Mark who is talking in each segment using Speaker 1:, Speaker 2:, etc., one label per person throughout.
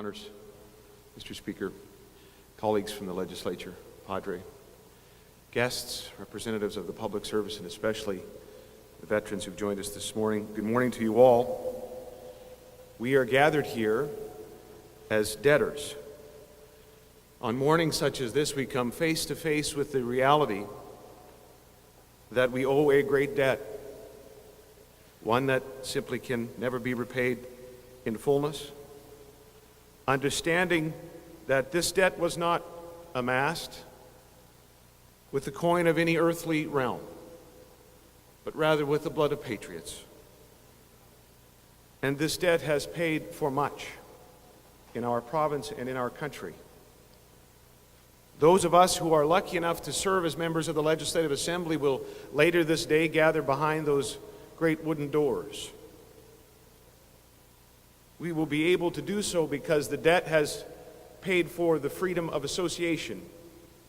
Speaker 1: Honors, Mr. Speaker, colleagues from the legislature, Padre, guests, representatives of the public service, and especially the veterans who've joined us this morning. Good morning to you all. We are gathered here as debtors. On mornings such as this, we come face to face with the reality that we owe a great debt, one that simply can never be repaid in fullness. Understanding that this debt was not amassed with the coin of any earthly realm, but rather with the blood of patriots. And this debt has paid for much in our province and in our country. Those of us who are lucky enough to serve as members of the Legislative Assembly will later this day gather behind those great wooden doors. We will be able to do so because the debt has paid for the freedom of association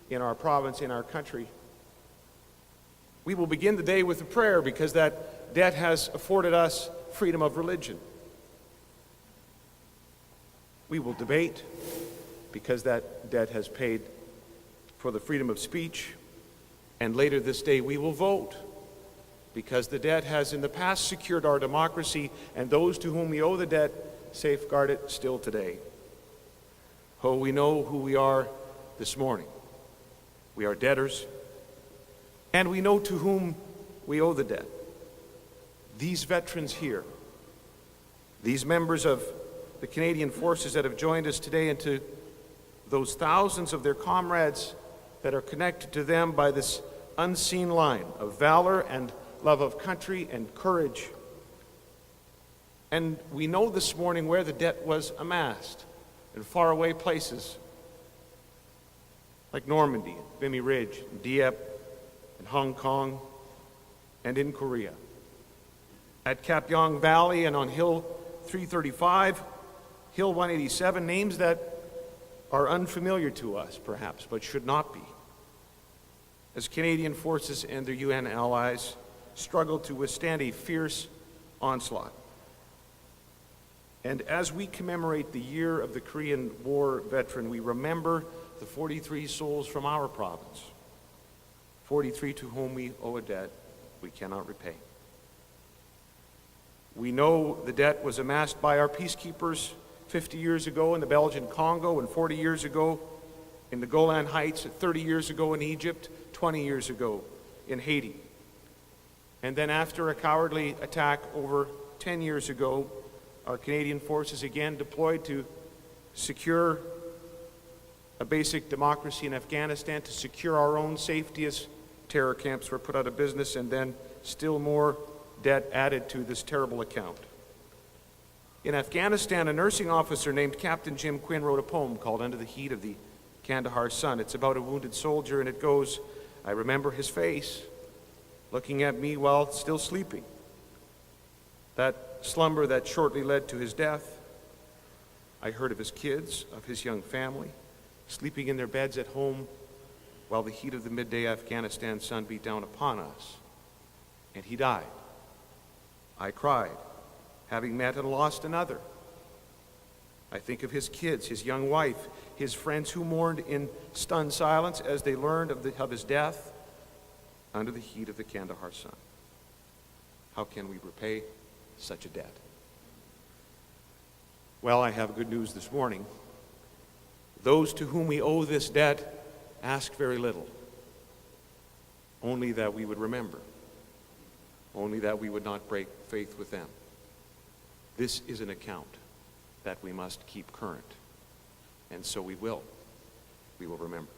Speaker 1: in our province, in our country. We will begin the day with a prayer because that debt has afforded us freedom of religion. We will debate because that debt has paid for the freedom of speech. And later this day we will vote because the debt has in the past secured our democracy, and those to whom we owe the debt safeguard it still today. Oh, we know who we are this morning. We are debtors, and we know to whom we owe the debt. These veterans here, these members of the Canadian forces that have joined us today, and to those thousands of their comrades that are connected to them by this unseen line of valor and love of country and courage. And we know this morning where the debt was amassed, in faraway places like Normandy, Vimy Ridge, Dieppe, and Hong Kong, and in Korea. At Kapyong Valley and on Hill 335, Hill 187, names that are unfamiliar to us, perhaps, but should not be, as Canadian forces and their UN allies struggle to withstand a fierce onslaught. And as we commemorate the year of the Korean War veteran, we remember the 43 souls from our province, 43 to whom we owe a debt we cannot repay. We know the debt was amassed by our peacekeepers 50 years ago in the Belgian Congo, and 40 years ago in the Golan Heights, 30 years ago in Egypt, 20 years ago in Haiti. And then after a cowardly attack over 10 years ago, our Canadian forces again deployed to secure a basic democracy in Afghanistan, to secure our own safety as terror camps were put out of business, and then still more debt added to this terrible account. In Afghanistan, a nursing officer named Captain Jim Quinn wrote a poem called Under the Heat of the Kandahar Sun. It's about a wounded soldier, and it goes, I remember his face looking at me while still sleeping. That slumber that shortly led to his death. I heard of his kids, of his young family, sleeping in their beds at home while the heat of the midday Afghanistan sun beat down upon us. And he died. I cried, having met and lost another. I think of his kids, his young wife, his friends who mourned in stunned silence as they learned of his death under the heat of the Kandahar sun. How can we repay such a debt? Well, I have good news this morning. Those to whom we owe this debt ask very little, only that we would remember, only that we would not break faith with them. This is an account that we must keep current, and so we will remember.